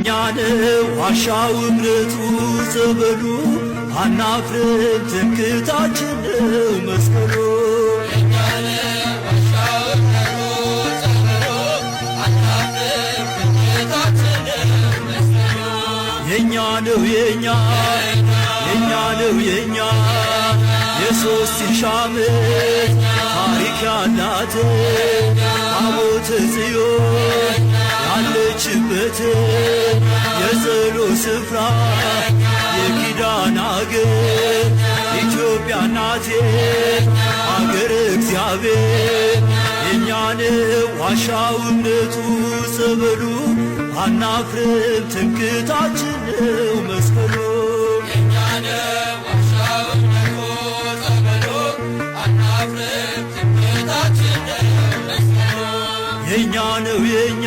የኛን ዋሻው እምነቱ ጸበሉ አናፍርም ትምክህታችን ነው መስቀሉ የኛን ዋሻው እምነቱ ጸበሉ አናፍርም ትምክህታችን ነው መስቀሉ የኛ ነው የኛ ነው የኛ የሦስት ሺህ ዓመት ታሪክ ያላት ታቦተ ጽዮን ያለችበት የጸሎት ስፍራ የኪዳን አገር ኢትዮጵያ ናቴ አገረ እግዚአብሔር የኛን ዋሻው እምነቱ ጸበሉ አናፍርም ትምክህታችን ነው መስቀሉ የኛን ዋሻው እምነቱ ጸበሉ አናፍርም ትምክህታችን ነው መስቀሉ የኛ ነው የኛ